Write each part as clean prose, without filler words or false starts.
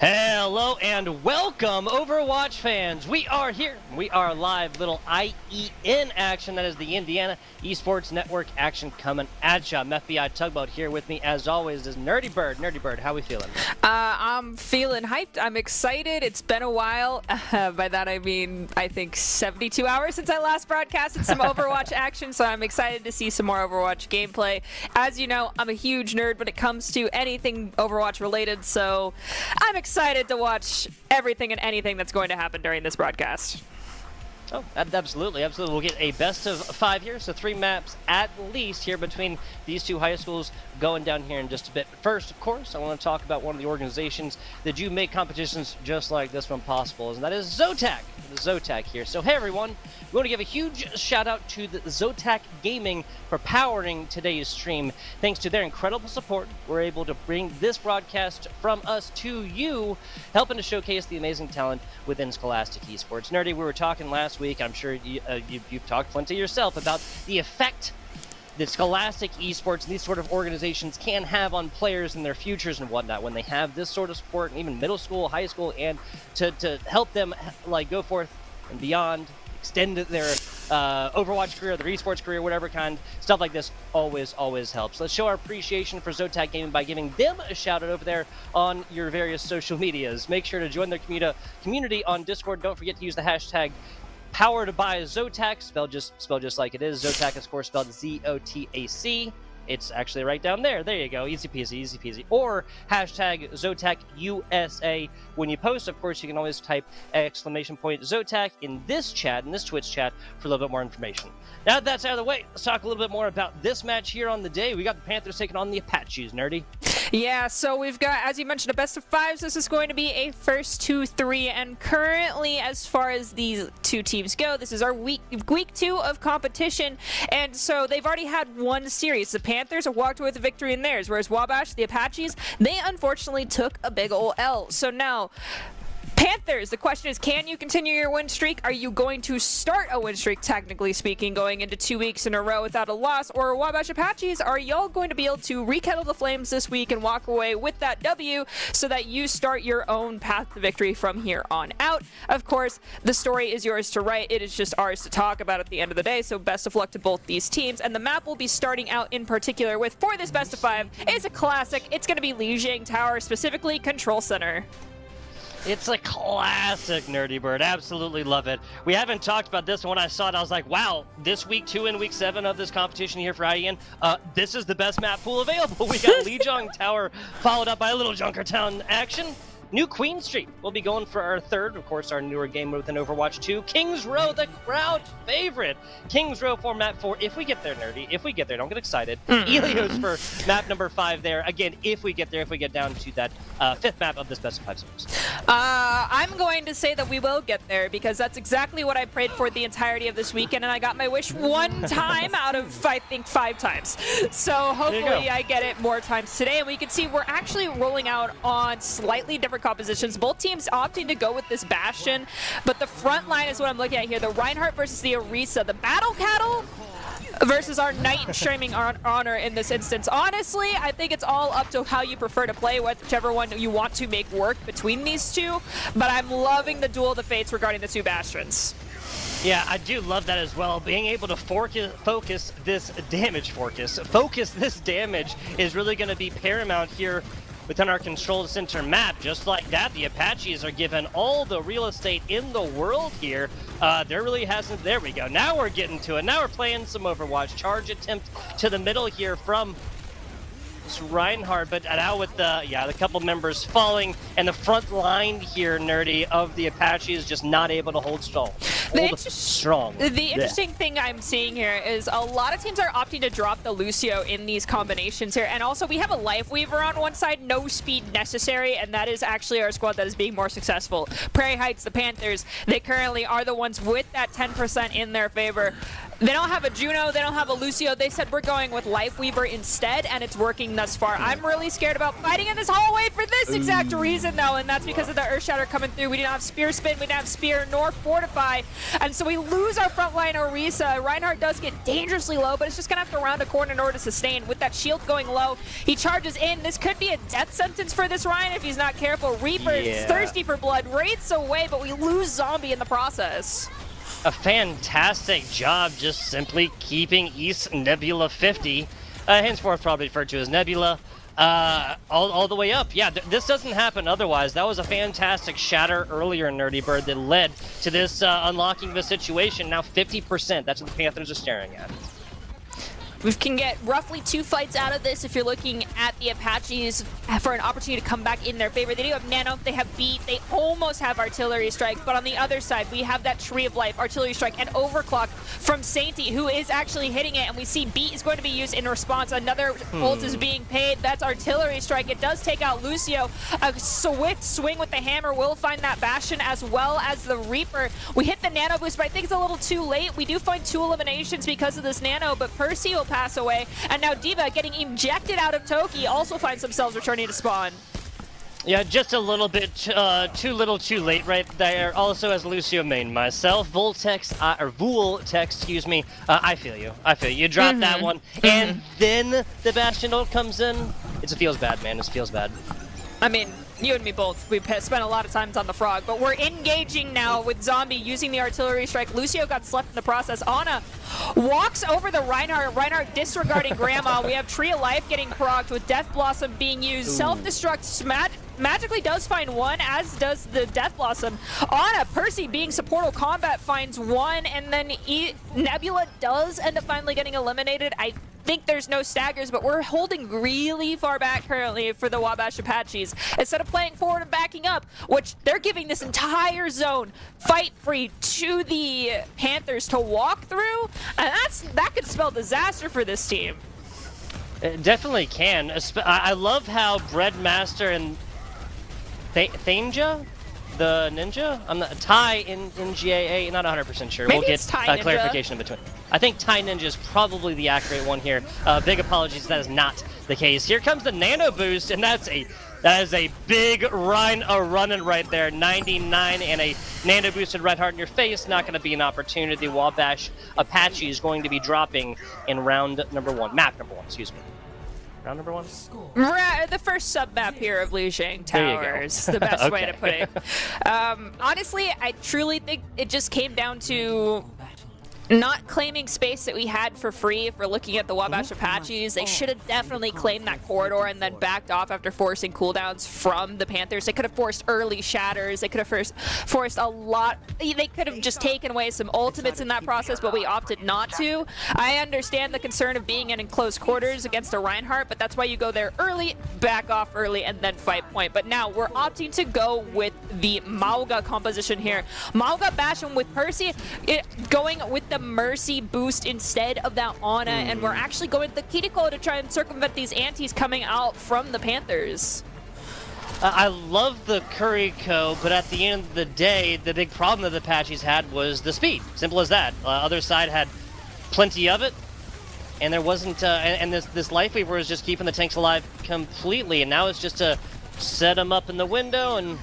Hello and welcome, Overwatch fans. We are here. We are live. Little IEN action. That is the Indiana Esports Network action coming at you. I'm FBI Tugboat. Here with me, as always, is Nerdy Bird. Nerdy Bird, how we feeling? I'm feeling hyped. I'm excited. It's been a while. By that I mean, I think 72 hours since I last broadcasted some Overwatch action, so I'm excited to see some more Overwatch gameplay. As you know, I'm a huge nerd when it comes to anything Overwatch related, so I'm excited to watch everything and anything that's going to happen during this broadcast. Oh, absolutely, absolutely. We'll get a best of 5 here, so 3 maps at least here between these two high schools going down here in just a bit. But first, of course, I want to talk about one of the organizations that do make competitions just like this one possible, and that is Zotac. The Zotac here. So, hey everyone, we want to give a huge shout out to the Zotac Gaming for powering today's stream. Thanks to their incredible support, we're able to bring this broadcast from us to you, helping to showcase the amazing talent within Scholastic Esports. Nerdy, we were talking last week, I'm sure you've talked plenty yourself about the effect that Scholastic Esports and these sort of organizations can have on players and their futures and whatnot when they have this sort of support, and even middle school, high school, and to help them like go forth and beyond, extend their Overwatch career, their esports career, whatever kind, stuff like this always helps. Let's show our appreciation for Zotac Gaming by giving them a shout out over there on your various social medias. Make sure to join their community on Discord. Don't forget to use the hashtag Powered by Zotac, spelled just like it is. Zotac, of course, spelled Z-O-T-A-C. It's actually right down there. There you go. Easy peasy, easy peasy. Or hashtag Zotac USA. When you post, of course, you can always type exclamation point Zotac in this chat, in this Twitch chat, for a little bit more information. Now that that's out of the way, let's talk a little bit more about this match here on the day. We got the Panthers taking on the Apaches, Nerdy. Yeah, so we've got, as you mentioned, a best of 5s. This is going to be a first 2-3, and currently, as far as these two teams go, this is our week 2 of competition, and so they've already had one series. The Panthers have walked away with a victory in theirs, whereas Wabash, the Apaches, they unfortunately took a big ol' L. So now, Panthers, the question is, can you continue your win streak? Are you going to start a win streak, technically speaking, going into 2 weeks in a row without a loss? Or Wabash Apaches, are y'all going to be able to rekindle the flames this week and walk away with that W so that you start your own path to victory from here on out? Of course, the story is yours to write. It is just ours to talk about at the end of the day, so best of luck to both these teams. And the map we'll be starting out in particular with for this best of 5 is a classic. It's going to be Lijiang Tower, specifically Control Center. It's a classic, Nerdy Bird. Absolutely love it. We haven't talked about this, and when I saw it, I was like, wow, this week 2 and week 7 of this competition here for IEN, this is the best map pool available. We got Lijiang Tower followed up by a little Junkertown action. New Queen Street. We'll be going for our third, of course, our newer game within Overwatch 2. Kings Row, the crowd favorite. Kings Row for map 4. If we get there, Nerdy. If we get there, don't get excited. Elios for map number 5 there. Again, if we get there, if we get down to that 5th map of this best of 5 series. I'm going to say that we will get there because that's exactly what I prayed for the entirety of this weekend, and I got my wish 1 time out of, I think, 5 times. So hopefully I get it more times today, and we can see we're actually rolling out on slightly different compositions. Both teams opting to go with this Bastion, but the front line is what I'm looking at here. The Reinhardt versus the Orisa. The Battle Cattle versus our Knight and Streaming Honor in this instance. Honestly, I think it's all up to how you prefer to play, whichever one you want to make work between these two, but I'm loving the duel of the fates regarding the 2 Bastions. Yeah, I do love that as well. Being able to focus this damage is really going to be paramount here within our control center map. Just like that, the Apaches are given all the real estate in the world here. There really hasn't. There we go. Now we're getting to it. Now we're playing some Overwatch. Charge attempt to the middle here from Reinhardt, but now with the couple members falling, and the front line here, Nerdy, of the Apaches just not able to hold strong. The interesting thing I'm seeing here is a lot of teams are opting to drop the Lucio in these combinations here, and also we have a Life Weaver on one side, no speed necessary, and that is actually our squad that is being more successful. Prairie Heights, the Panthers, they currently are the ones with that 10% in their favor. They don't have a Juno, they don't have a Lucio. They said we're going with Lifeweaver instead, and it's working thus far. I'm really scared about fighting in this hallway for this exact reason, though, and that's because of the Earthshatter coming through. We didn't have Spear Spin, we didn't have Spear nor Fortify, and so we lose our frontline Orisa. Reinhardt does get dangerously low, but it's just going to have to round a corner in order to sustain. With that shield going low, he charges in. This could be a death sentence for this Ryan if he's not careful. Reaper is thirsty for blood, wraiths away, but we lose Zombie in the process. A fantastic job just simply keeping East Nebula 50, henceforth probably referred to as Nebula, all the way up. Yeah, this doesn't happen otherwise. That was a fantastic shatter earlier in Nerdy Bird that led to this unlocking the situation. Now 50%, that's what the Panthers are staring at. We can get roughly 2 fights out of this if you're looking at the Apaches for an opportunity to come back in their favor. They do have Nano, they have Beat, they almost have Artillery Strike, but on the other side, we have that Tree of Life, Artillery Strike, and Overclock from Sainty, who is actually hitting it, and we see Beat is going to be used in response. Another ult is being paid. That's Artillery Strike. It does take out Lucio. A swift swing with the hammer will find that Bastion as well as the Reaper. We hit the Nano boost, but I think it's a little too late. We do find 2 eliminations because of this Nano, but Percy will pass away, and now Diva getting ejected out of Toki also finds themselves returning to spawn. Yeah, just a little bit too little too late right there. Also, as Lucio main myself, Voltex, or Vultex, excuse me, I feel you. You drop that one, and then the Bastion ult comes in. It feels bad, man. It feels bad. I mean, you and me both. We've spent a lot of times on the Frog, but we're engaging now with Zombie using the Artillery Strike. Lucio got slept in the process. Ana walks over the Reinhardt. Reinhardt disregarding Grandma. We have Tree of Life getting procced with Death Blossom being used. Self-destruct magically does find one, as does the Death Blossom. Ana, Percy being supportal combat finds one, and then Nebula does end up finally getting eliminated. I think there's no staggers, but we're holding really far back currently for the Wabash Apaches. Instead of playing forward and backing up, which they're giving this entire zone fight free to the Panthers to walk through, and that could spell disaster for this team. It definitely can. I love how Breadmaster and Thainja, the ninja? I'm not Thai in GAA, not 100% sure. Maybe we'll it's get Thai Ninja. clarification in between. I think Thai Ninja is probably the accurate one here. Big apologies, that is not the case. Here comes the Nano Boost, and that is a big running right there. 99 and a Nano Boosted Reinhardt in your face. Not going to be an opportunity. Wabash Apache is going to be dropping in round number 1. Map number 1, excuse me. Round number 1? The first sub-map here of Lijiang Towers, the best way to put it. Honestly, I truly think it just came down to not claiming space that we had for free. If we're looking at the Wabash Apaches, they should have definitely claimed that corridor and then backed off after forcing cooldowns from the Panthers. They could have forced early shatters. They could have forced a lot. They could have just taken away some ultimates in that process, but we opted not to. I understand the concern of being in enclosed quarters against a Reinhardt, but that's why you go there early, back off early, and then fight point. But now we're opting to go with the Mauga composition here. Mauga Bastion with Percy going with the Mercy boost instead of that Ana, and we're actually going to the Kiriko to try and circumvent these antis coming out from the Panthers. I love the Kuriko, but at the end of the day, the big problem that the Apaches had was the speed. Simple as that. Other side had plenty of it, and there wasn't. And this Lifeweaver was just keeping the tanks alive completely. And now it's just to set them up in the window and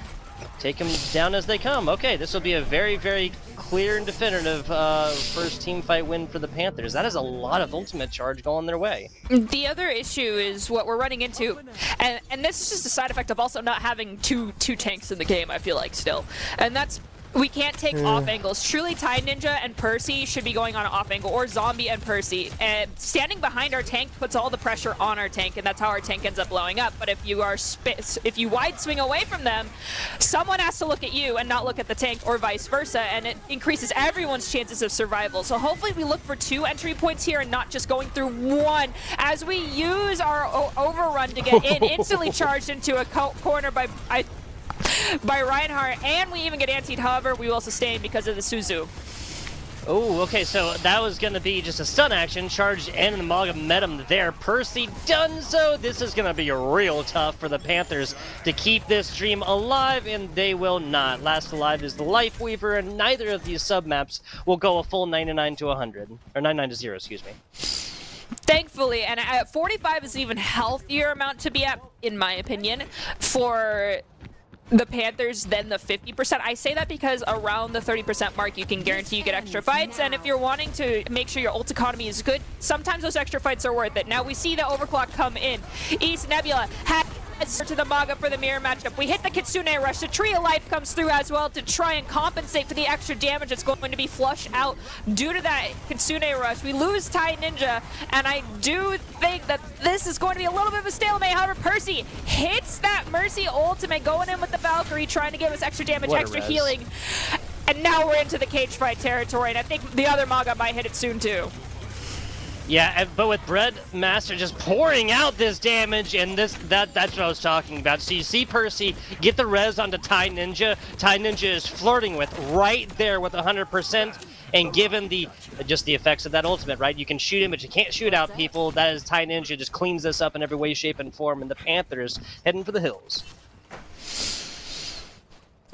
take them down as they come. Okay, this will be a very, very clear and definitive first team fight win for the Panthers. That is a lot of ultimate charge going their way. The other issue is what we're running into, and this is just a side effect of also not having two tanks in the game, I feel like, still. And that's, we can't take off angles. Truly, Thai Ninja and Percy should be going on an off angle, or Zombie and Percy. And standing behind our tank puts all the pressure on our tank, and that's how our tank ends up blowing up. But if you wide swing away from them, someone has to look at you and not look at the tank, or vice versa, and it increases everyone's chances of survival. So hopefully we look for 2 entry points here and not just going through 1, as we use our overrun to get in, instantly charged into a corner by Reinhardt, and we even get antied. However, we will sustain because of the Suzu. Oh, okay, so that was going to be just a stun action, charged in, and the Maga met him there. Percy done so. This is going to be real tough for the Panthers to keep this dream alive, and they will not. Last alive is the Life Weaver, and neither of these sub-maps will go a full 99 to 100, or 99 to 0, excuse me. Thankfully, and 45 is an even healthier amount to be at, in my opinion, for the Panthers than the 50%. I say that because around the 30% mark, you can guarantee you get extra fights, and if you're wanting to make sure your ult economy is good, sometimes those extra fights are worth it. Now we see the overclock come in. East Nebula has to the Maga for the mirror matchup. We hit the Kitsune Rush. The Tree of Life comes through as well to try and compensate for the extra damage that's going to be flushed out due to that Kitsune Rush. We lose Tai Ninja, and I do think that this is going to be a little bit of a stalemate. However, Percy hits that Mercy ultimate, going in with the Valkyrie, trying to give us extra damage, extra healing. And now we're into the cage fight territory, and I think the other Maga might hit it soon too. Yeah, but with Breadmaster just pouring out this damage, and that's what I was talking about. So you see Percy get the res onto Tai Ninja. Tai Ninja is flirting with right there with 100%, and given just the effects of that ultimate, right? You can shoot him, but you can't shoot out people. That is Tai Ninja just cleans this up in every way, shape, and form, and the Panthers heading for the hills.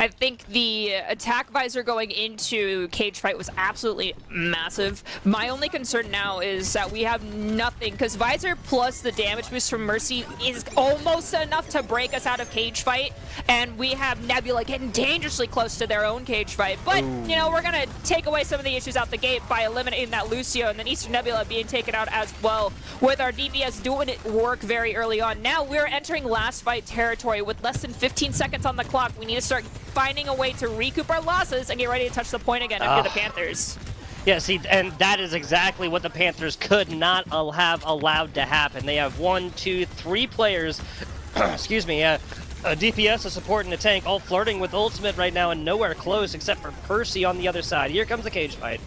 I think the attack visor going into cage fight was absolutely massive. My only concern now is that we have nothing, because visor plus the damage boost from Mercy is almost enough to break us out of cage fight, and we have Nebula getting dangerously close to their own cage fight. But, you know, we're going to take away some of the issues out the gate by eliminating that Lucio, and then Eastern Nebula being taken out as well, with our DPS doing it work very early on. Now we're entering last fight territory with less than 15 seconds on the clock. We need to start finding a way to recoup our losses and get ready to touch the point again after the Panthers. Yeah, see, and that is exactly what the Panthers could not have allowed to happen. They have 1, 2, 3 players, excuse me, a DPS, a support, and a tank, all flirting with ultimate right now and nowhere close except for Percy on the other side. Here comes the cage fight.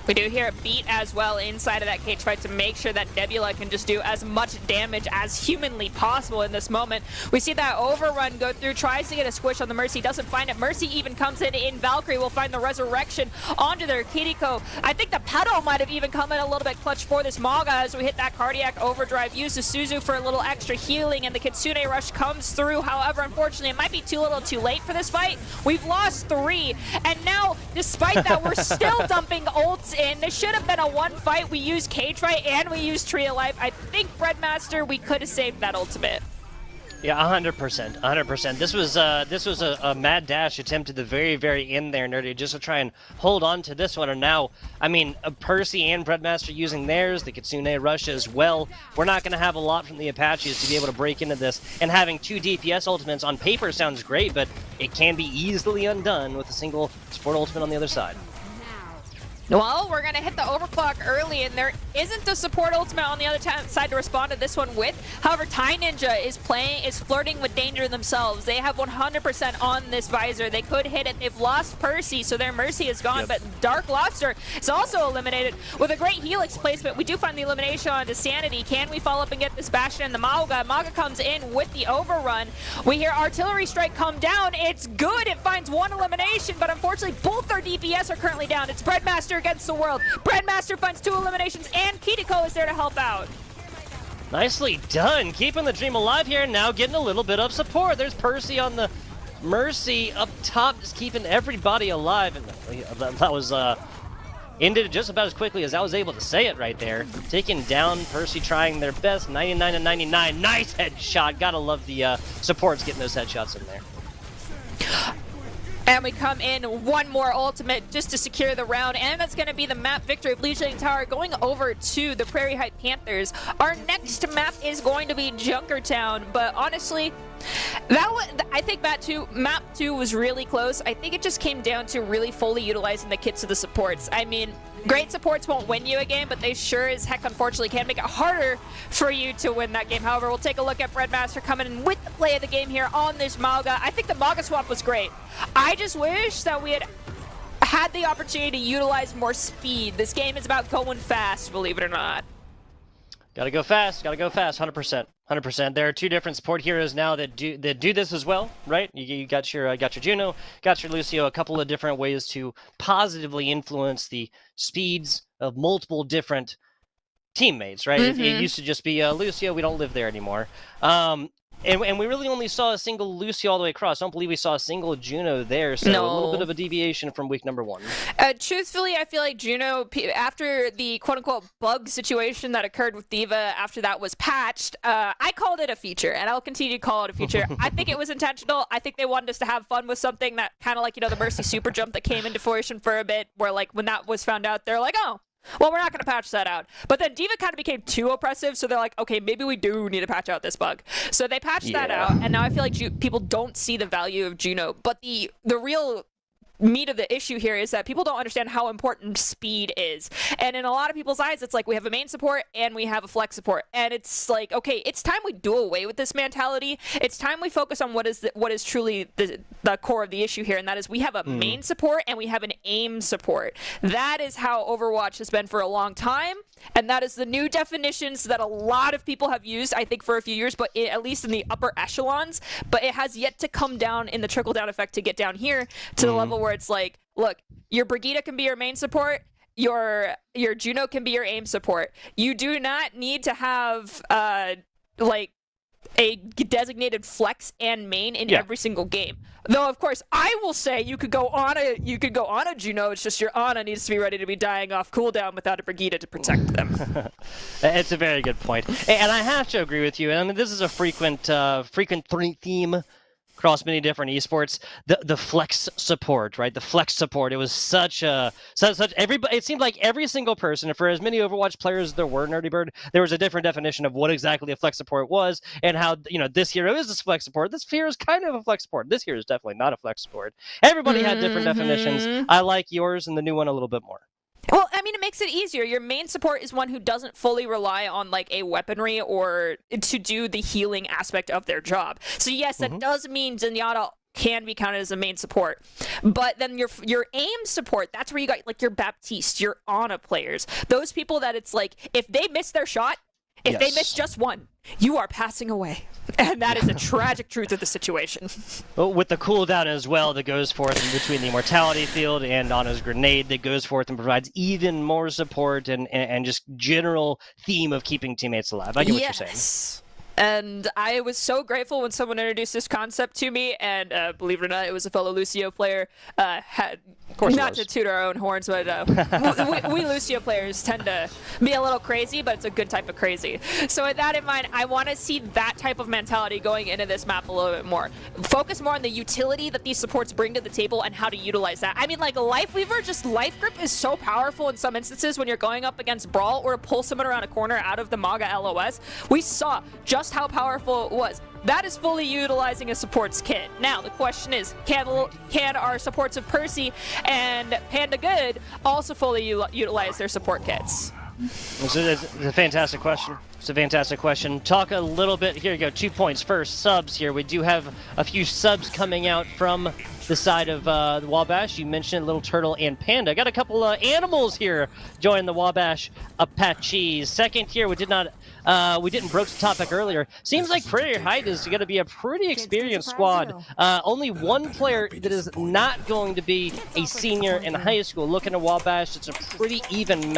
We do hear a beat as well inside of that cage fight to make sure that Nebula can just do as much damage as humanly possible in this moment. We see that overrun go through, tries to get a squish on the Mercy, doesn't find it. Mercy even comes in. Valkyrie will find the resurrection onto their Kiriko. I think the Pedo might have even come in a little bit clutch for this Maga as we hit that cardiac overdrive. Use the Suzu for a little extra healing, and the Kitsune Rush comes through. However, unfortunately, it might be too little too late for this fight. We've lost 3, and now, despite that, we're still dumping ults in. This should have been a one fight. We used cage fight and we used Tree of Life. I think Breadmaster, we could have saved that ultimate. Yeah, 100%, 100%. This was a mad dash attempt at the very, very end there, Nerdy, just to try and hold on to this one. And now, I mean, Percy and Breadmaster using theirs, the Kitsune Rush as well. We're not going to have a lot from the Apaches to be able to break into this. And having 2 DPS ultimates on paper sounds great, but it can be easily undone with a single support ultimate on the other side. Well, we're going to hit the overclock early, and there isn't a support ultimate on the other side to respond to this one with. However, Tai Ninja is flirting with danger themselves. They have 100% on this visor. They could hit it. They've lost Percy, so their Mercy is gone, but Dark Lobster is also eliminated with a great Helix placement. We do find the elimination on to Sanity. Can we follow up and get this Bastion and the Maga? Maga comes in with the overrun. We hear Artillery Strike come down. It's good. It finds 1 elimination, but unfortunately, both our DPS are currently down. It's Breadmaster against the world. Breadmaster finds 2 eliminations, and Kiriko is there to help out. Nicely done, keeping the dream alive here, now getting a little bit of support. There's Percy on the Mercy up top, just keeping everybody alive, and that was ended just about as quickly as I was able to say it right there. Taking down Percy, trying their best, 99 to 99. Nice headshot. Gotta love the supports getting those headshots in there. And we come in 1 more ultimate just to secure the round, and that's going to be the map victory of Bleaching Tower going over to the Prairie Height Panthers. Our next map is going to be Junkertown, but honestly, I think map 2 was really close. I think it just came down to really fully utilizing the kits of the supports. I mean, great supports won't win you a game, but they sure as heck unfortunately can make it harder for you to win that game. However, we'll take a look at Breadmaster coming in with the play of the game here on this Maga. I think the Maga swap was great. I just wish that we had the opportunity to utilize more speed. This game is about going fast, believe it or not. Gotta go fast, 100%. 100%. There are two different support heroes now that do this as well, right? You got your Juno, got your Lucio, a couple of different ways to positively influence the speeds of multiple different teammates, right? It used to just be Lucio, we don't live there anymore. And we really only saw a single Lucio all the way across. I don't believe we saw a single Juno there, so a little bit of a deviation from week number 1. Truthfully, I feel like Juno, after the quote-unquote bug situation that occurred with D.Va, after that was patched, I called it a feature, and I'll continue to call it a feature. I think it was intentional. I think they wanted us to have fun with something that kind of like, the Mercy super jump that came into fruition for a bit, where like when that was found out, they're like, oh, well, we're not going to patch that out. But then D.Va kind of became too oppressive, so they're like, okay, maybe we do need to patch out this bug. So they patched that out, and now I feel like people don't see the value of Juno. But the real meat of the issue here is that people don't understand how important speed is. And in a lot of people's eyes, it's like we have a main support and we have a flex support. And it's like, okay, it's time we do away with this mentality. It's time we focus on what is truly the core of the issue here, and that is we have a main support and we have an aim support. That is how Overwatch has been for a long time, and that is the new definitions that a lot of people have used, I think, for a few years, but at least in the upper echelons. But it has yet to come down in the trickle-down effect to get down here to the level where it's like, look, your Brigitte can be your main support, your Juno can be your aim support. You do not need to have like a designated flex and main in every single game. Though of course I will say you could go on a Juno, it's just your Ana needs to be ready to be dying off cooldown without a Brigitte to protect them. It's a very good point. And I have to agree with you. I mean, this is a frequent theme across many different esports. The flex support, right? The flex support. It was such everybody. It seemed like every single person, for as many Overwatch players as there were, Nerdy Bird, there was a different definition of what exactly a flex support was, and how this hero is a flex support. This hero is kind of a flex support. This hero is definitely not a flex support. Everybody had different definitions. I like yours and the new one a little bit more. Well, I mean, it makes it easier. Your main support is one who doesn't fully rely on like a weaponry or to do the healing aspect of their job. So yes, that does mean Zenyatta can be counted as a main support. But then your aim support, that's where you got like your Baptiste, your Ana players. Those people that it's like, if they miss their shot, if they miss just one, you are passing away. And that is a tragic truth of the situation. Well, with the cooldown as well that goes forth in between the Immortality Field and Ana's Grenade that goes forth and provides even more support and just general theme of keeping teammates alive. I get what you're saying. And I was so grateful when someone introduced this concept to me, and believe it or not, it was a fellow Lucio player. Not to toot our own horns, but we Lucio players tend to be a little crazy, but it's a good type of crazy. So with that in mind, I want to see that type of mentality going into this map a little bit more. Focus more on the utility that these supports bring to the table and how to utilize that. I mean, like Lifeweaver, just Life Grip is so powerful in some instances when you're going up against Brawl or pull someone around a corner out of the Maga LOS. We saw just how powerful it was. That is fully utilizing a support's kit. Now, the question is, can our supports of Percy and Panda Good also fully utilize their support kits? It's a fantastic question. It's a fantastic question. Talk a little bit. Here you go. 2 points. First, subs here. We do have a few subs coming out from the side of the Wabash. You mentioned Little Turtle and Panda. Got a couple of animals here joining the Wabash Apaches. Second here, we didn't broach the topic earlier. Seems like Prairie Height is going to be a pretty experienced squad. Only one player that is not going to be a senior in high school. Looking at Wabash, it's a pretty even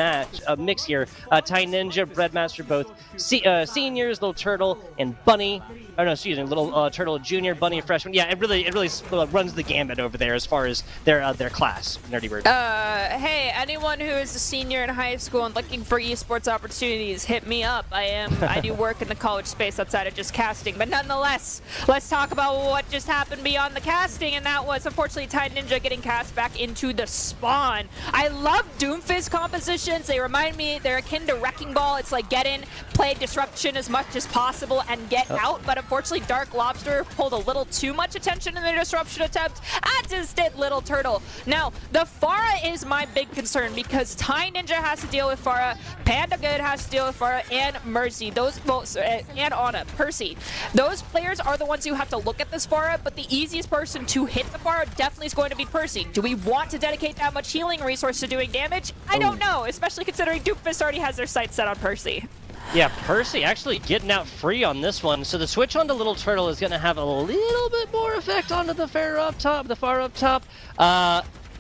mix here. Ty Ninja, Breadmaster, both seniors, Little Turtle and Bunny. Oh no, excuse me, Little Turtle Junior, Bunny freshman. Yeah, it really runs the gamut over there as far as their class. Nerdy Bird. Hey, anyone who is a senior in high school and looking for esports opportunities, hit me up. I do work in the college space outside of just casting, but nonetheless, let's talk about what just happened beyond the casting, and that was unfortunately Tide Ninja getting cast back into the spawn. I love Doomfist compositions. They remind me, they're akin to Wrecking Ball. It's like get in, play disruption as much as possible, and get out. But unfortunately, Dark Lobster pulled a little too much attention in the disruption attempt, as did Little Turtle. Now, the Pharah is my big concern because Ty Ninja has to deal with Pharah, Panda Good has to deal with Pharah, and Mercy. And Ana, Percy. Those players are the ones who have to look at this Pharah, but the easiest person to hit the Pharah definitely is going to be Percy. Do we want to dedicate that much healing resource to doing damage? I don't know, especially considering Doomfist already has their sights set on Percy. Yeah, Percy actually getting out free on this one. So the switch onto Little Turtle is going to have a little bit more effect onto the far up top.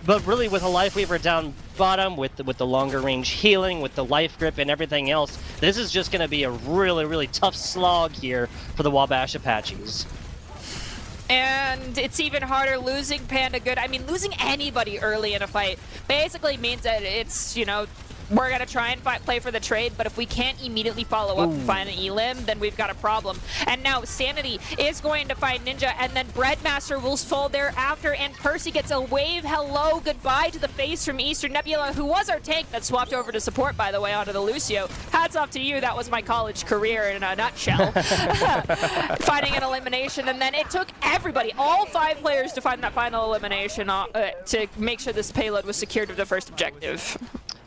But really, with a Life Weaver down bottom, with the longer range healing, with the life grip and everything else, this is just going to be a really, really tough slog here for the Wabash Apaches. And it's even harder losing Panda Good. I mean, losing anybody early in a fight basically means that it's, you know, we're going to try and play for the trade, but if we can't immediately follow up and find an elim, then we've got a problem. And now Sanity is going to find Ninja, and then Breadmaster will fall thereafter, and Percy gets a wave hello goodbye to the face from Eastern Nebula, who was our tank that swapped over to support, by the way, onto the Lucio. Hats off to you. That was my college career in a nutshell. Finding an elimination, and then it took everybody, all 5 players, to find that final elimination to make sure this payload was secured with the first objective.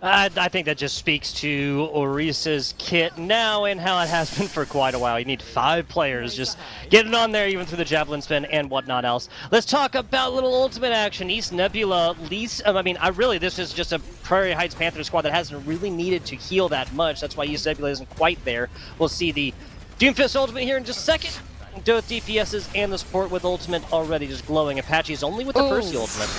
I think that just speaks to Orisa's kit now and how it has been for quite a while. You need 5 players just getting on there even through the javelin spin and whatnot else. Let's talk about little ultimate action. East Nebula, this is just a Prairie Heights Panther squad that hasn't really needed to heal that much. That's why East Nebula isn't quite there. We'll see the Doomfist ultimate here in just a second. Both DPSs and the support with ultimate already just glowing. Apache's only with the Percy ultimate.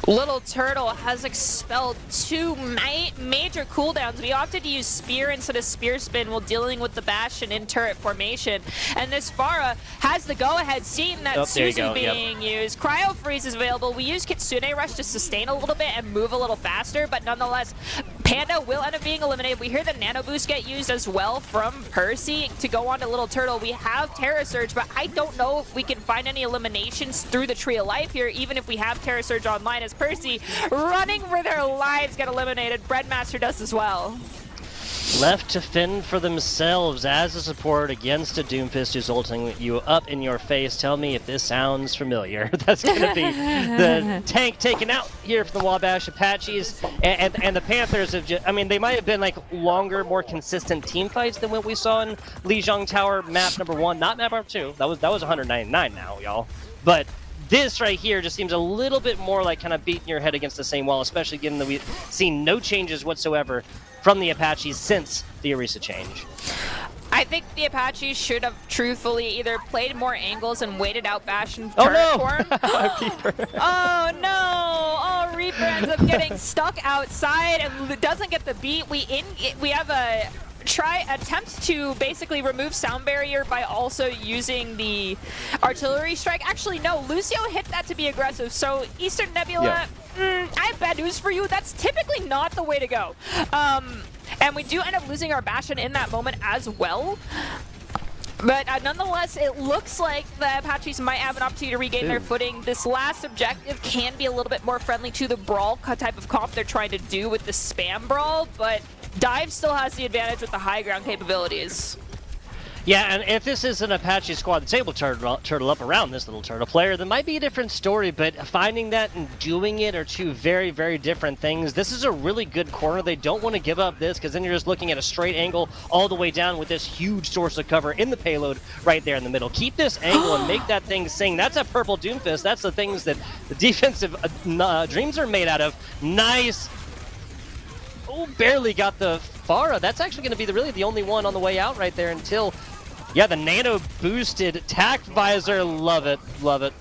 Little Turtle has expelled 2 major cooldowns. We opted to use Spear instead of Spear Spin while dealing with the Bastion in turret formation. And this Pharah has the go-ahead, seeing that Suzu being used. Cryo Freeze is available. We use Kitsune Rush to sustain a little bit and move a little faster, but nonetheless, Panda will end up being eliminated. We hear the Nano Boost get used as well from Percy to go on to Little Turtle. We have Terra Surge, but I don't know if we can find any eliminations through the Tree of Life here, even if we have Terra Surge online, as Percy running for their lives get eliminated. Breadmaster does as well. Left to fend for themselves as a support against a Doomfist who's ulting you up in your face. Tell me if this sounds familiar. That's going to be the tank taken out here from the Wabash Apaches. And the Panthers have just, I mean, they might have been like longer, more consistent team fights than what we saw in Lijiang Tower map number 1, not map number 2. That was 199 now, y'all. But this right here just seems a little bit more like kind of beating your head against the same wall, especially given that we've seen no changes whatsoever from the Apaches since the Orisa change. I think the Apaches should have truthfully either played more angles and waited out Bastion turret form. Oh no! Oh, Reaper ends up getting stuck outside and doesn't get the beat. We have a attempt to basically remove sound barrier by also using the artillery strike. Actually, no, Lucio hit that to be aggressive. So Eastern Nebula, I have bad news for you. That's typically not the way to go. And we do end up losing our Bastion in that moment as well. But nonetheless, it looks like the Apaches might have an opportunity to regain their footing. This last objective can be a little bit more friendly to the Brawl type of comp they're trying to do with the Spam Brawl, but Dive still has the advantage with the high ground capabilities. Yeah, and if this is an Apache squad that's able to turtle up around this little turtle player, that might be a different story, but finding that and doing it are 2 very, very different things. This is a really good corner. They don't want to give up this, because then you're just looking at a straight angle all the way down with this huge source of cover in the payload right there in the middle. Keep this angle and make that thing sing. That's a purple Doomfist. That's the things that the defensive dreams are made out of. Nice. Oh, barely got the Pharah. That's actually going to be really the only one on the way out right there until... Yeah, the nano boosted tact visor. Love it. Love it.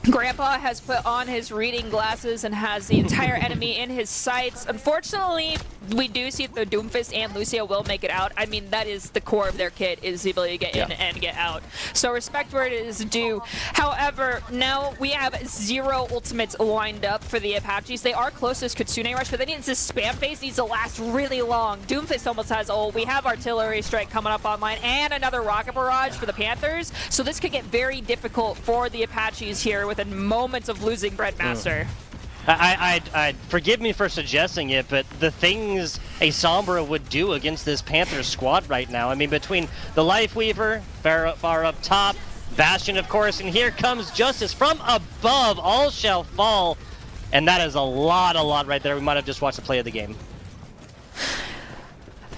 Grandpa has put on his reading glasses and has the entire enemy in his sights. Unfortunately, we do see that the Doomfist and Lucio will make it out. I mean, that is the core of their kit, is the ability to get in and get out. So respect where it is due. However, now we have 0 ultimates lined up for the Apaches. They are close to this Kitsune Rush, but then this spam phase needs to last really long. Doomfist almost has ult. We have Artillery Strike coming up online and another Rocket Barrage for the Panthers. So this could get very difficult for the Apaches here within moments of losing Breadmaster. I forgive me for suggesting it, but the things a Sombra would do against this Panther squad right now, I mean, between the Life Weaver, far up top, Bastion, of course, and here comes Justice from above. All shall fall, and that is a lot right there. We might have just watched the play of the game.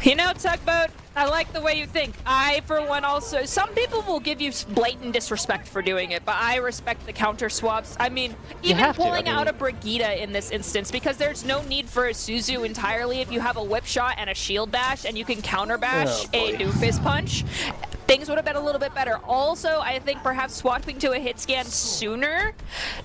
You know, Tugboat, I like the way you think. I, for one, also... Some people will give you blatant disrespect for doing it, but I respect the counter swaps. I mean, even pulling out a Brigitte in this instance, because there's no need for a Suzu entirely if you have a whip shot and a shield bash, and you can counter bash a Doomfist punch. Things would have been a little bit better. Also, I think perhaps swapping to a hit scan sooner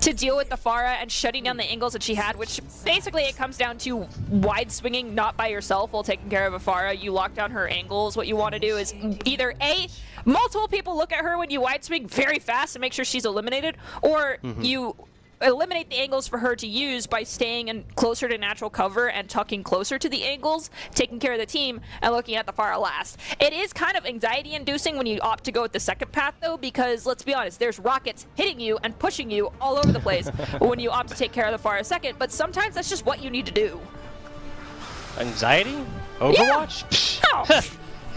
to deal with the Pharah and shutting down the angles that she had, which basically it comes down to wide swinging not by yourself while taking care of a Pharah. You lock down her angles. What you want to do is either A, multiple people look at her when you wide swing very fast and make sure she's eliminated, or you eliminate the angles for her to use by staying in closer to natural cover and tucking closer to the angles, taking care of the team, and looking at the Pharah last. It is kind of anxiety-inducing when you opt to go with the second path, though, because, let's be honest, there's rockets hitting you and pushing you all over the place when you opt to take care of the Pharah second, but sometimes that's just what you need to do. Anxiety? Overwatch? Yeah.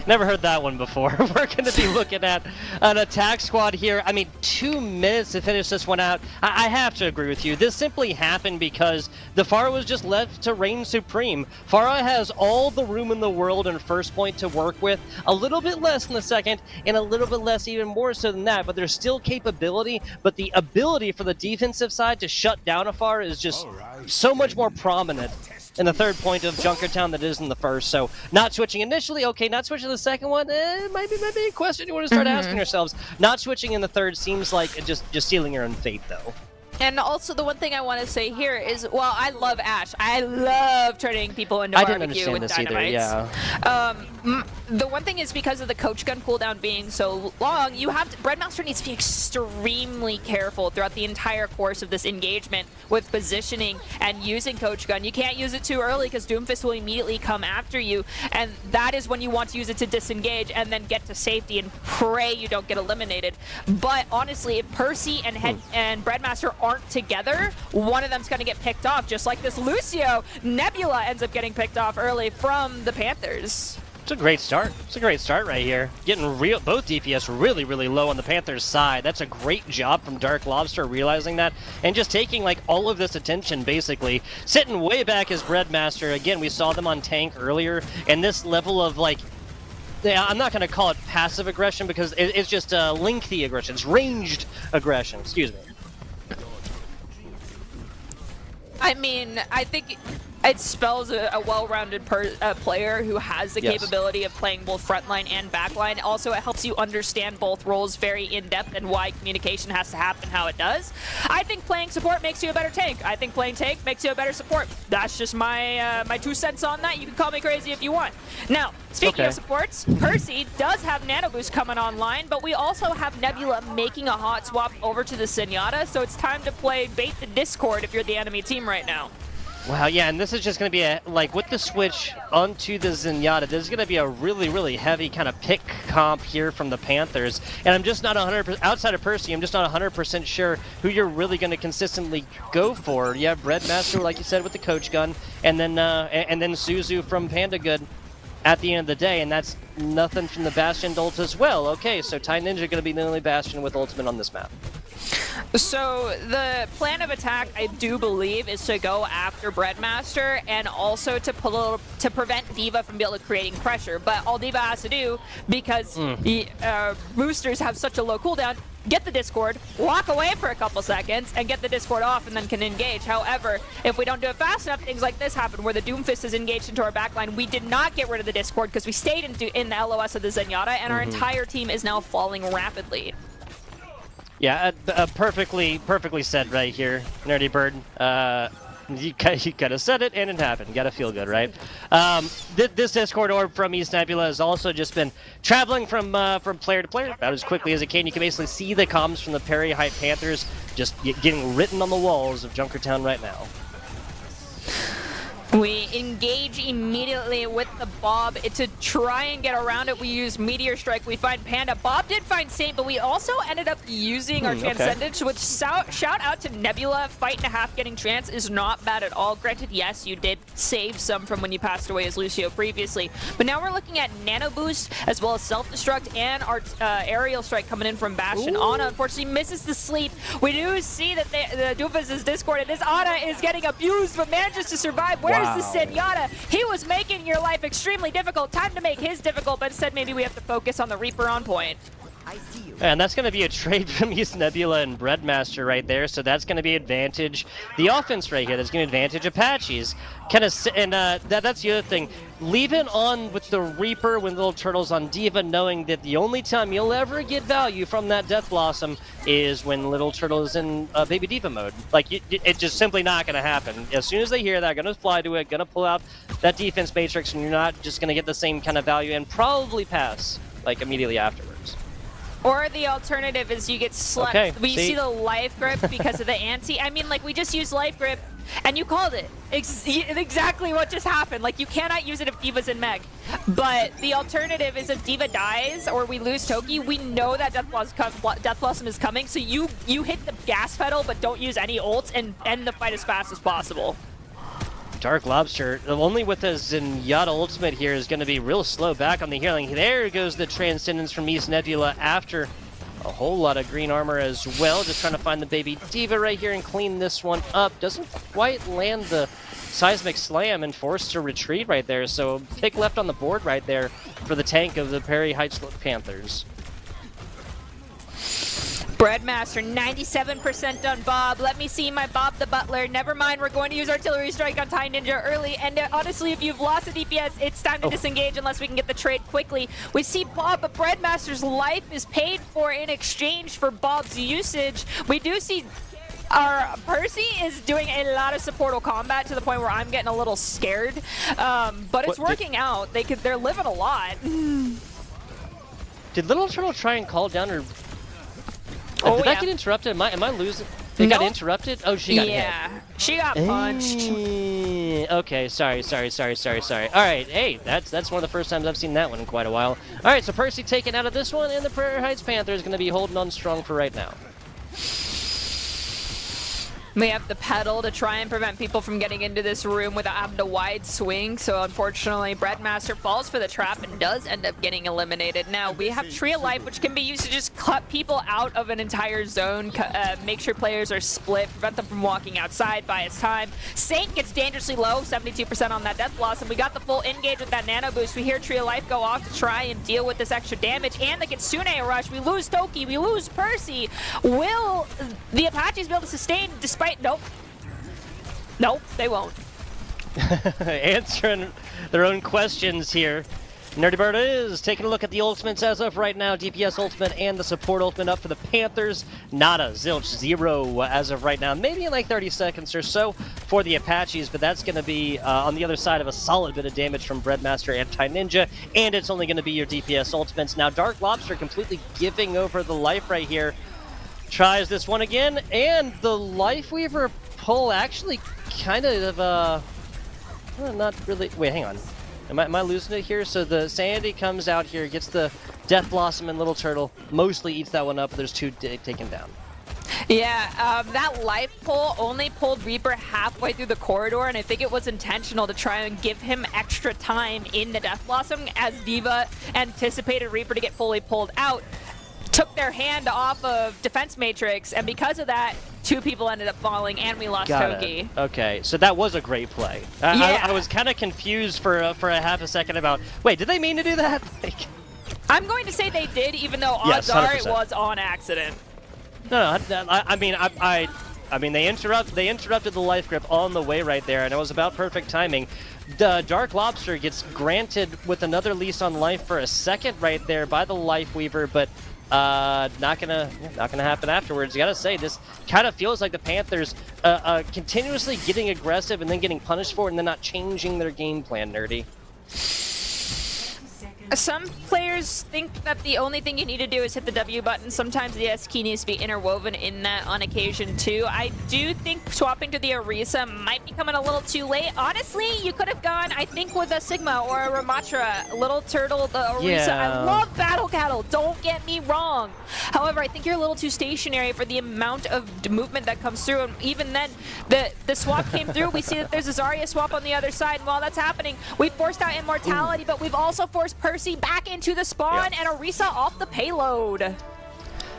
Never heard that one before. We're going to be looking at an attack squad here. I mean, 2 minutes to finish this one out. I have to agree with you. This simply happened because the Pharah was just left to reign supreme. Pharah has all the room in the world in first point to work with, a little bit less in the second, and a little bit less even more so than that, but there's still capability, but the ability for the defensive side to shut down a Pharah is just so much more prominent in the third point of Junkertown that is in the first. So not switching initially, okay, not switching the second one, might be a question you want to start asking yourselves. Not switching in the third seems like just sealing your own fate, though. And also, the one thing I want to say here is, well, I love Ashe. I love turning people into barbecue with dynamites. The one thing is because of the coach gun cooldown being so long, you have to, Breadmaster needs to be extremely careful throughout the entire course of this engagement with positioning and using coach gun. You can't use it too early because Doomfist will immediately come after you, and that is when you want to use it to disengage and then get to safety and pray you don't get eliminated. But honestly, if Percy and Breadmaster aren't together, one of them's going to get picked off, just like this Lucio. Nebula ends up getting picked off early from the Panthers. It's a great start. It's a great start right here. Getting both DPS really, really low on the Panthers' side. That's a great job from Dark Lobster realizing that and just taking like all of this attention basically. Sitting way back as Breadmaster. Again, we saw them on tank earlier, and this level of like, I'm not going to call it passive aggression because it's just lengthy aggression. It's ranged aggression. Excuse me. I mean, I think it spells a well-rounded player who has the capability of playing both frontline and backline. Also, it helps you understand both roles very in-depth and why communication has to happen how it does. I think playing support makes you a better tank. I think playing tank makes you a better support. That's just my my 2 cents on that. You can call me crazy if you want. Now, speaking of supports, Percy does have Nano Boost coming online, but we also have Nebula making a hot swap over to the Zenyatta, so it's time to play Bait the Discord if you're the enemy team right now. Wow, yeah, and this is just going to be like with the switch onto the Zenyatta, this is going to be a really, really heavy kind of pick comp here from the Panthers. And I'm just not 100%, outside of Percy, I'm just not 100% sure who you're really going to consistently go for. You have Breadmaster, like you said, with the coach gun, and then Suzu from Panda Good at the end of the day, and that's nothing from the Bastion ult as well. Okay, so Tai Ninja going to be the only Bastion with ultimate on this map. So the plan of attack, I do believe, is to go after Breadmaster and also to prevent D.Va from creating pressure. But all D.Va has to do, because the boosters have such a low cooldown, get the Discord, walk away for a couple seconds, and get the Discord off and then can engage. However, if we don't do it fast enough, things like this happen where the Doomfist is engaged into our backline. We did not get rid of the Discord because we stayed in the LOS of the Zenyatta, and our entire team is now falling rapidly. Yeah, perfectly said right here, Nerdy Bird. You kind of said it, and it happened. You gotta feel good, right? This Discord orb from East Nebula has also just been traveling from player to player about as quickly as it can. You can basically see the comms from the Perry Hype Panthers just getting written on the walls of Junkertown right now. We engage immediately with the Bob. To try and get around it, we use Meteor Strike. We find Panda. Bob did find Saint, but we also ended up using our Transcendence, which shout out to Nebula. Fight and a half getting Trance is not bad at all. Granted, yes, you did save some from when you passed away as Lucio previously. But now we're looking at Nano Boost, as well as Self-Destruct, and our Aerial Strike coming in from Bastion. Ana, unfortunately, misses the sleep. We do see that the Doofus' Discord, and this Ana is getting abused, but manages to survive. Where's the Zenyatta? Zenyatta. He was making your life extremely difficult. Time to make his difficult, but instead maybe we have to focus on the Reaper on point. I see you. And that's going to be a trade from East Nebula and Breadmaster right there, so that's going to be advantage. The offense right here, that's going to advantage Apaches. And that's the other thing. Leave it on with the Reaper when Little Turtle's on D.Va, knowing that the only time you'll ever get value from that Death Blossom is when Little Turtle is in Baby D.Va mode. Like, it's just simply not going to happen. As soon as they hear that, going to fly to it, going to pull out that defense matrix, and you're not just going to get the same kind of value and probably pass, like, immediately afterwards. Or the alternative is you get slept. Okay, We see the life grip because of the anti. I mean, like, we just used life grip, and you called it. Exactly what just happened. Like, you cannot use it if D.Va's in Meg. But the alternative is if D.Va dies or we lose Toki, we know that Death Blossom is coming, so you hit the gas pedal but don't use any ults and end the fight as fast as possible. Dark Lobster, only with a Zenyatta ultimate here, is going to be real slow back on the healing. There goes the Transcendence from East Nebula after a whole lot of green armor as well. Just trying to find the Baby D.Va right here and clean this one up. Doesn't quite land the Seismic Slam and forced to retreat right there. So pick left on the board right there for the tank of the Prairie Heights Panthers. Breadmaster, 97% done Bob. Let me see my Bob the Butler. Never mind, we're going to use Artillery Strike on Tie Ninja early. And honestly, if you've lost a DPS, it's time to disengage unless we can get the trade quickly. We see Bob, but Breadmaster's life is paid for in exchange for Bob's usage. We do see our Percy is doing a lot of supportal combat to the point where I'm getting a little scared. But it's working out. They're living a lot. Did Little Turtle try and call down her... Did that get interrupted? Am I losing? It got interrupted? Oh, she got hit. Yeah, she got punched. Okay, sorry. All right, hey, that's one of the first times I've seen that one in quite a while. All right, so Percy taken out of this one, and the Prairie Heights Panther is going to be holding on strong for right now. We have the pedal to try and prevent people from getting into this room without having a wide swing. So unfortunately, Breadmaster falls for the trap and does end up getting eliminated. Now we have Tree of Life, which can be used to just cut people out of an entire zone, make sure players are split, prevent them from walking outside by its time. Saint gets dangerously low, 72% on that Death Blossom. We got the full engage with that Nano Boost. We hear Tree of Life go off to try and deal with this extra damage, and the Kitsune rush. We lose Toki, we lose Percy. Will the Apaches be able to sustain despite... Nope, they won't. Answering their own questions here. Nerdy Bird is taking a look at the ultimates as of right now. DPS ultimate and the support ultimate up for the Panthers. Nada, zilch, zero as of right now. Maybe in like 30 seconds or so for the Apaches, but that's going to be on the other side of a solid bit of damage from Breadmaster and Tie Ninja, and it's only going to be your DPS ultimates. Now Dark Lobster completely giving over the life right here. Tries this one again, and the Lifeweaver pull actually kind of, not really, wait, hang on. Am I losing it here? So the Sanity comes out here, gets the Death Blossom and Little Turtle, mostly eats that one up, there's two taken down. Yeah, that life pull only pulled Reaper halfway through the corridor, and I think it was intentional to try and give him extra time in the Death Blossom as D.Va anticipated Reaper to get fully pulled out. Took their hand off of Defense Matrix, and because of that, two people ended up falling, and we lost Toki. Okay, so that was a great play. I was kind of confused for a half a second about, wait, did they mean to do that? Like, I'm going to say they did, even though odds are it was on accident. No, I mean they interrupted the life grip on the way right there, and it was about perfect timing. Dark Lobster gets granted with another lease on life for a second right there by the Lifeweaver, but not gonna happen afterwards. You gotta say, this kind of feels like the Panthers continuously getting aggressive and then getting punished for it and then not changing their game plan, Nerdy. Some players think that the only thing you need to do is hit the W button. Sometimes the S key needs to be interwoven in that on occasion too. I do think swapping to the Orisa might be coming a little too late. Honestly, you could have gone, I think, with a Sigma or a Ramatra. Little Turtle, the Orisa. Yeah. I love Battle Cattle, don't get me wrong. However, I think you're a little too stationary for the amount of movement that comes through. And even then, the swap came through. We see that there's a Zarya swap on the other side. And while that's happening, we've forced out Immortality, but we've also forced Percy back into the spawn and Orisa off the payload.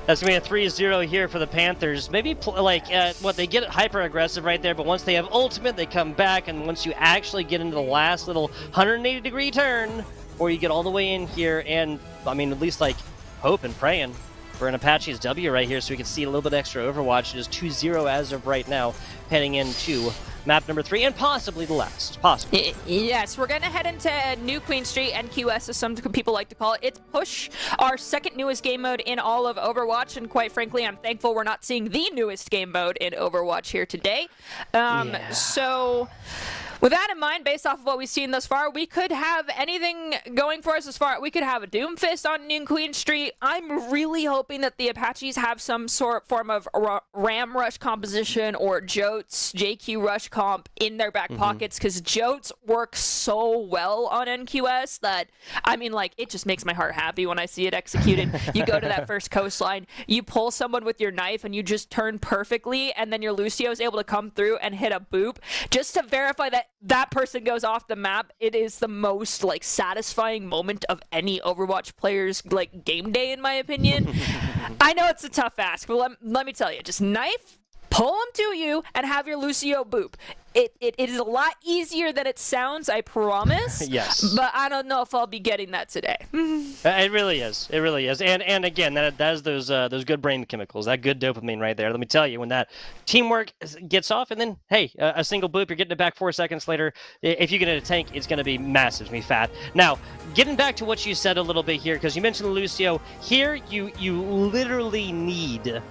That's going to be a 3-0 here for the Panthers. Maybe, they get hyper-aggressive right there, but once they have ultimate, they come back, and once you actually get into the last little 180-degree turn, or you get all the way in here, and, I mean, at least, like, hope and praying for an Apache's W right here, so we can see a little bit extra Overwatch. It is 2-0 as of right now, heading into map number 3, and possibly the last. Possibly. Yes, we're going to head into New Queen Street, NQS, as some people like to call it. It's Push, our second newest game mode in all of Overwatch, and quite frankly, I'm thankful we're not seeing the newest game mode in Overwatch here today. So with that in mind, based off of what we've seen thus far, we could have anything going for us as far. We could have a Doomfist on New Queen Street. I'm really hoping that the Apaches have some form of Ram Rush composition or Jotes, JQ Rush comp in their back pockets, because Jotes works so well on NQS that, I mean, like, it just makes my heart happy when I see it executed. You go to that first coastline, you pull someone with your knife, and you just turn perfectly, and then your Lucio is able to come through and hit a boop just to verify that that person goes off the map. It is the most, like, satisfying moment of any Overwatch player's, like, game day, in my opinion. I know it's a tough ask, but let me tell you, just knife, pull him to you, and have your Lucio boop. It is a lot easier than it sounds, I promise. Yes. But I don't know if I'll be getting that today. It really is. It really is. And again, that is those good brain chemicals, that good dopamine right there. Let me tell you, when that teamwork gets off, and then, hey, a single boop, you're getting it back 4 seconds later. If you get in a tank, it's going to be massive. It's going to be fat. Now, getting back to what you said a little bit here, because you mentioned Lucio. Here, you literally need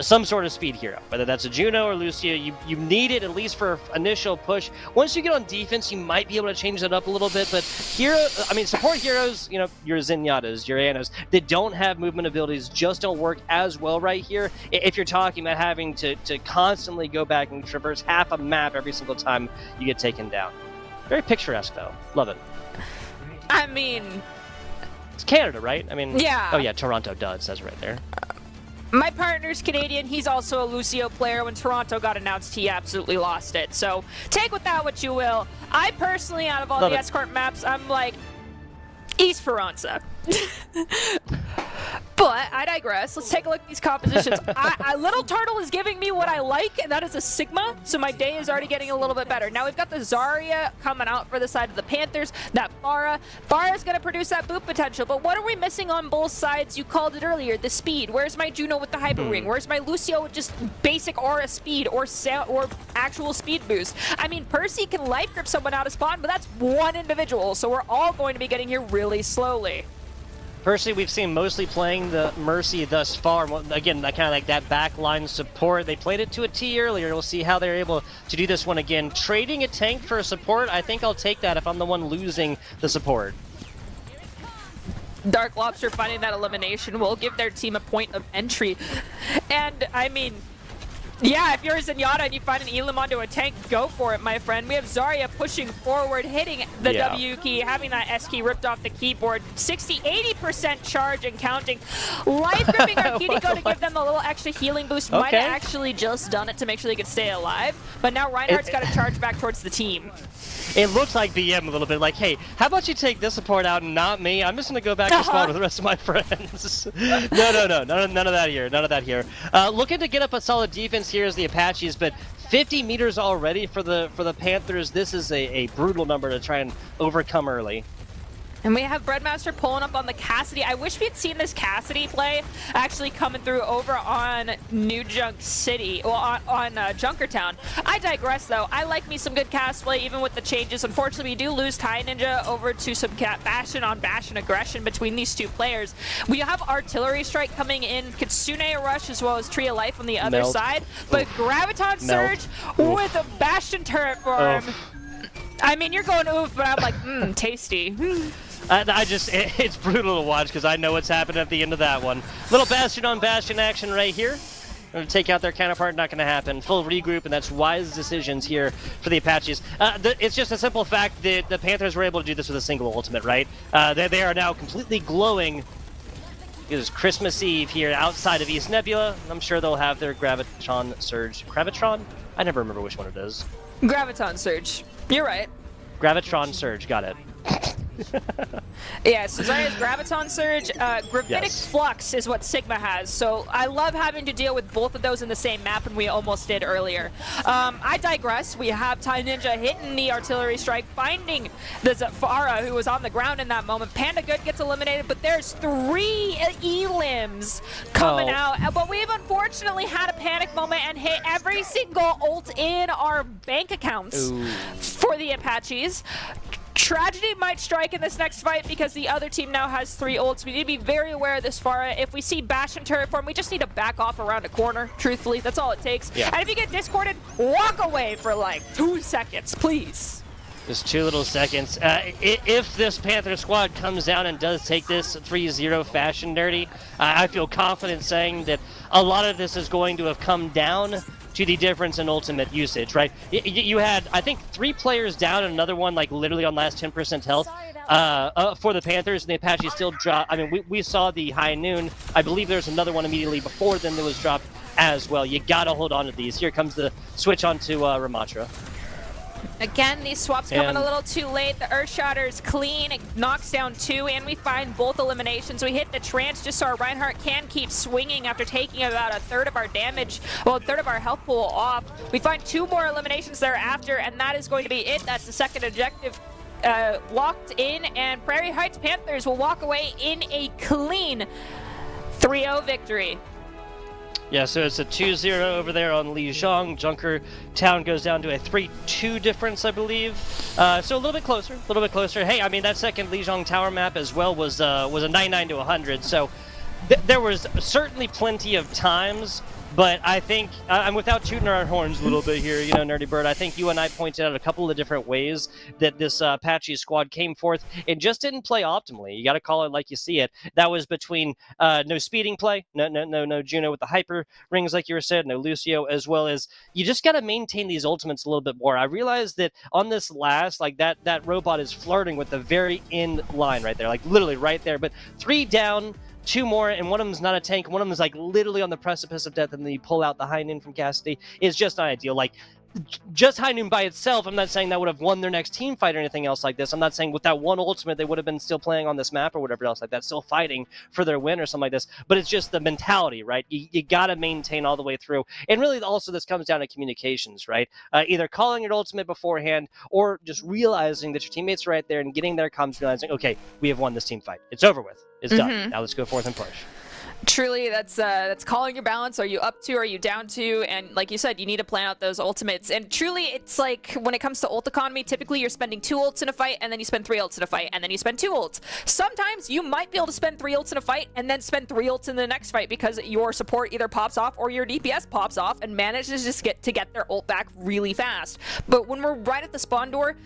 some sort of speed hero, whether that's a Juno or Lucio. You need it at least for initial push. Once you get on defense, you might be able to change that up a little bit, but support heroes, you know, your Zenyatas, your Anos, they don't have movement abilities, just don't work as well right here. If you're talking about having to constantly go back and traverse half a map every single time you get taken down. Very picturesque, though. Love it. I mean, it's Canada, right? I mean, yeah. Oh yeah, Toronto does, says right there. My partner's Canadian. He's also a Lucio player. When Toronto got announced, he absolutely lost it. So take with that what you will. I personally, out of all the escort maps, I'm like, East Esperanza. But I digress. Let's take a look at these compositions. Little Turtle is giving me what I like, and that is a Sigma, so my day is already getting a little bit better. Now we've got the Zarya coming out for the side of the Panthers, that Pharah. Pharah's going to produce that boop potential, but what are we missing on both sides? You called it earlier, the speed. Where's my Juno with the Hyper Ring? Where's my Lucio with just basic aura speed or actual speed boost? I mean, Percy can life grip someone out of spawn, but that's one individual, so we're all going to be getting here really slowly. Personally, we've seen mostly playing the Mercy thus far. Again, kind of like that backline support. They played it to a T earlier. We'll see how they're able to do this one again. Trading a tank for a support, I think I'll take that if I'm the one losing the support. Dark Lobster finding that elimination will give their team a point of entry. And, I mean, yeah, if you're a Zenyatta and you find an Elam onto a tank, go for it, my friend. We have Zarya pushing forward, hitting the W key, having that S key ripped off the keyboard. 80% charge and counting. Life gripping our Kiriko to give them a little extra healing boost. Might have actually just done it to make sure they could stay alive. But now Reinhardt's got to charge back towards the team. It looks like BM a little bit, like, hey, how about you take this support out and not me? I'm just going to go back to spawn with the rest of my friends. No, none of that here. Looking to get up a solid defense here is the Apaches, but 50 meters already for the Panthers. This is a brutal number to try and overcome early. And we have Breadmaster pulling up on the Cassidy. I wish we had seen this Cassidy play actually coming through over on New Junk City, well, on Junkertown. I digress, though. I like me some good cast play, even with the changes. Unfortunately, we do lose Tai Ninja over to some Bastion on Bastion aggression between these two players. We have Artillery Strike coming in, Kitsune Rush, as well as Tree of Life on the other side. But Graviton Surge with a Bastion turret farm. I mean, you're going oof, but I'm like, tasty. It's brutal to watch because I know what's happening at the end of that one. Little Bastion on Bastion action right here. Going to take out their counterpart, not going to happen. Full regroup, and that's wise decisions here for the Apaches. It's just a simple fact that the Panthers were able to do this with a single ultimate, right? They are now completely glowing. It is Christmas Eve here outside of East Nebula. I'm sure they'll have their Gravitron Surge. Gravitron? I never remember which one it is. Graviton Surge. You're right. Gravitron Surge, got it. Yeah, so Zarya's Graviton Surge, Gravitic Yes. Flux is what Sigma has, so I love having to deal with both of those in the same map, and we almost did earlier. I digress. We have Thai Ninja hitting the artillery strike, finding the Zafara, who was on the ground in that moment. Panda Good gets eliminated, but there's 3 elims coming out. But we've unfortunately had a panic moment and hit every single ult in our bank accounts for the Apaches. Tragedy might strike in this next fight because the other team now has 3 ults. We need to be very aware of this, Farah. If we see Bash and Turret form, we just need to back off around a corner, truthfully. That's all it takes. Yeah. And if you get discorded, walk away for like 2 seconds, please. Just 2 little seconds. If this Panther squad comes down and does take this 3-0 fashion dirty, I feel confident saying that a lot of this is going to have come down to the difference in ultimate usage, right? You had, I think, 3 players down and another one, like, literally on last 10% health for the Panthers, and the Apache still dropped. I mean, we saw the high noon. I believe there's another one immediately before them that was dropped as well. You gotta hold on to these. Here comes the switch onto Ramatra. Again, these swaps coming a little too late. The Earthshatter is clean. It knocks down 2, and we find both eliminations. We hit the trance just so our Reinhardt can keep swinging after taking about a third of our damage, well, a third of our health pool off. We find 2 more eliminations thereafter, and that is going to be it. That's the second objective locked in, and Prairie Heights Panthers will walk away in a clean 3-0 victory. Yeah, so it's a 2-0 over there on Lijiang. Junker Town goes down to a 3-2 difference, I believe. So a little bit closer, Hey, I mean, that second Lijiang Tower map as well was a 99 to 100. So there was certainly plenty of times, but I think, I'm without tooting our horns a little bit here, you know, Nerdy Bird, I think you and I pointed out a couple of different ways that this Apache squad came forth and just didn't play optimally. You got to call it like you see it. That was between no speeding play, no Juno with the hyper rings like you were saying, no Lucio, as well as you just got to maintain these ultimates a little bit more. I realized that on this last, like that robot is flirting with the very end line right there, like literally right there, but 3 down, 2 more, and one of them's not a tank. One of them is like literally on the precipice of death, and then you pull out the high noon from Cassidy. It's just not ideal. Like, just high noon by itself, I'm not saying that would have won their next team fight or anything else like this. I'm not saying with that one ultimate they would have been still playing on this map or whatever else like that, still fighting for their win or something like this. But it's just the mentality, right? You got to maintain all the way through. And really, also, this comes down to communications, right? Either calling your ultimate beforehand or just realizing that your teammates are right there and getting their comms, realizing, okay, we have won this team fight. It's over with. It's done. Now let's go forth and push. Truly, that's calling your balance. Are you up to? Are you down to? And like you said, you need to plan out those ultimates. And truly, it's like when it comes to ult economy, typically you're spending 2 ults in a fight, and then you spend 3 ults in a fight, and then you spend 2 ults. Sometimes you might be able to spend 3 ults in a fight and then spend 3 ults in the next fight because your support either pops off or your DPS pops off and manages just to get their ult back really fast. But when we're right at the spawn door,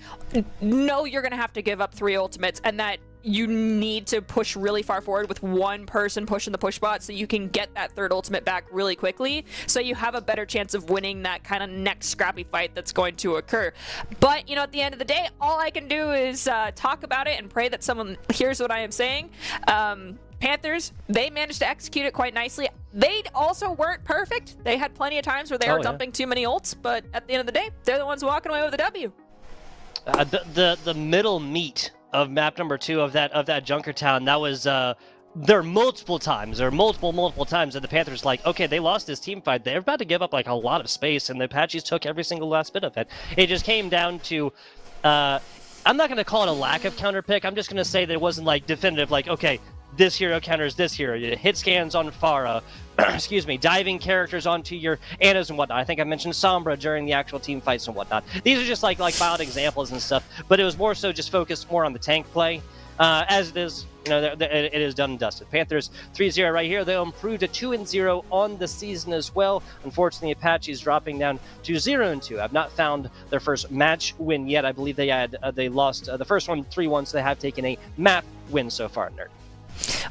no, you're gonna have to give up 3 ultimates, and that you need to push really far forward with one person pushing the push bot so you can get that 3rd ultimate back really quickly so you have a better chance of winning that kind of next scrappy fight that's going to occur. But, you know, at the end of the day, all I can do is talk about it and pray that someone hears what I am saying. Panthers, they managed to execute it quite nicely. They also weren't perfect. They had plenty of times where they were dumping too many ults, but at the end of the day, they're the ones walking away with a W. The middle meat of map number 2 of that Junkertown, that was there are multiple times that the Panthers like, okay, they lost this team fight. They're about to give up like a lot of space, and the Apaches took every single last bit of it. It just came down to I'm not going to call it a lack of counter pick. I'm just going to say that it wasn't like definitive, like, okay, this hero counters this hero. Hit scans on Farah. Excuse me, diving characters onto your Annas and whatnot. I think I mentioned Sombra during the actual team fights and whatnot. These are just like mild examples and stuff, but it was more so just focused more on the tank play. As it is, you know, it is done and dusted. Panthers 3-0 right here. They'll improve to 2-0 on the season as well. Unfortunately, Apaches dropping down to 0-2. I've not found their first match win yet. I believe they lost the first one 3-1, so they have taken a map win so far, Nerd.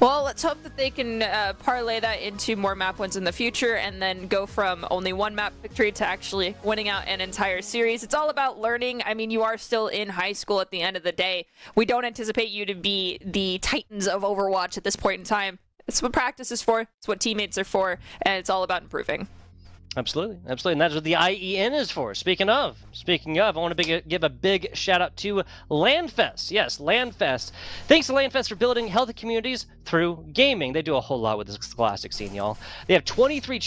Well, let's hope that they can parlay that into more map wins in the future and then go from only one map victory to actually winning out an entire series. It's all about learning. I mean, you are still in high school at the end of the day. We don't anticipate you to be the titans of Overwatch at this point in time. It's what practice is for. It's what teammates are for. And it's all about improving. Absolutely, absolutely, and that's what the IEN is for. Speaking of, I want to give a big shout out to LandFest. Yes, LandFest. Thanks to LandFest for building healthy communities through gaming. They do a whole lot with this scholastic scene, y'all. They have 23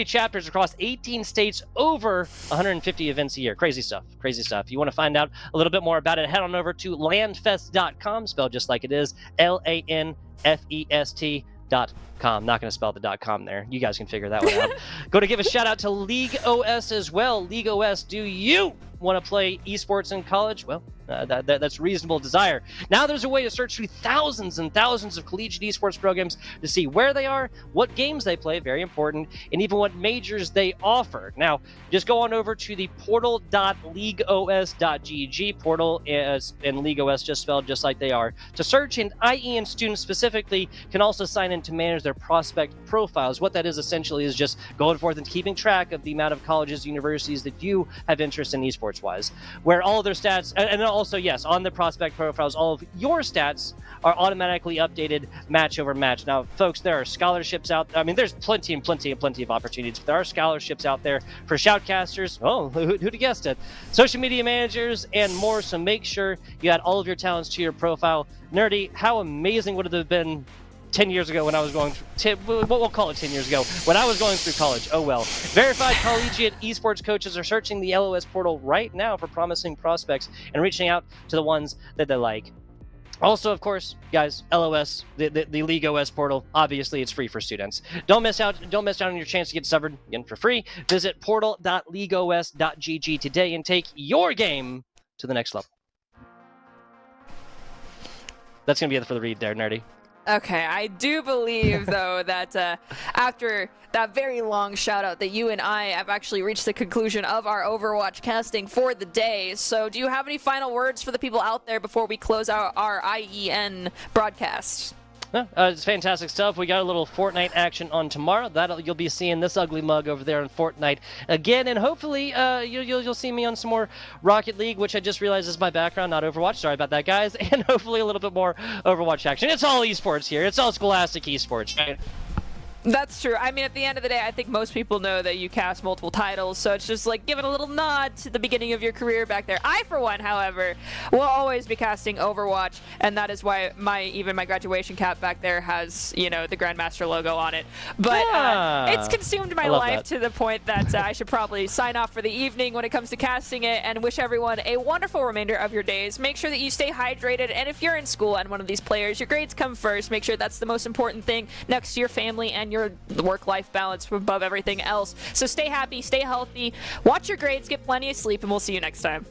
chapters across 18 states, over 150 events a year. Crazy stuff, crazy stuff. If you want to find out a little bit more about it, head on over to landfest.com, spelled just like it is, LANFEST.com. Not going to spell the .com there. You guys can figure that one out. Go to give a shout out to League OS as well. League OS, do you want to play esports in college? Well, that's reasonable desire. Now there's a way to search through thousands and thousands of collegiate esports programs to see where they are, what games they play, very important, and even what majors they offer. Now, just go on over to the portal.leagueos.gg. Portal is and League OS just spelled just like they are. To search, and IEN students specifically can also sign in to manage their prospect profiles. What that is essentially is just going forth and keeping track of the amount of colleges, universities that you have interest in esports wise, where all of their stats, and also, yes, on the prospect profiles, all of your stats are automatically updated match over match. Now, folks, there are scholarships out there. I mean, there's plenty of opportunities. There are scholarships out there for shoutcasters. Oh, who'd have guessed it? Social media managers and more. So make sure you add all of your talents to your profile. Nerdy, how amazing would it have been 10 years ago when I was going through, we'll call it 10 years ago, when I was going through college. Oh well. Verified collegiate esports coaches are searching the LOS portal right now for promising prospects and reaching out to the ones that they like. Also, of course, guys, LOS, the League OS portal, obviously it's free for students. Don't miss out on your chance to get subbed in for free. Visit portal.leagueos.gg today and take your game to the next level. That's going to be it for the read there, Nerdy. Okay, I do believe, though, that after that very long shout-out that you and I have actually reached the conclusion of our Overwatch casting for the day. So do you have any final words for the people out there before we close out our IEN broadcast? It's fantastic stuff. We got a little Fortnite action on tomorrow. You'll be seeing this ugly mug over there on Fortnite again, and hopefully you'll see me on some more Rocket League, which I just realized is my background, not Overwatch. Sorry about that, guys. And hopefully a little bit more Overwatch action. It's all esports here. It's all scholastic esports, right? That's true. I mean, at the end of the day, I think most people know that you cast multiple titles, so it's just like giving a little nod to the beginning of your career back there. I, for one, however, will always be casting Overwatch, and that is why even my graduation cap back there has, the Grandmaster logo on it. But it's consumed my life to the point that I should probably sign off for the evening when it comes to casting it, and wish everyone a wonderful remainder of your days. Make sure that you stay hydrated, and if you're in school and one of these players, your grades come first. Make sure that's the most important thing next to your family and your work-life balance above everything else. So stay happy, stay healthy, watch your grades, get plenty of sleep, and we'll see you next time.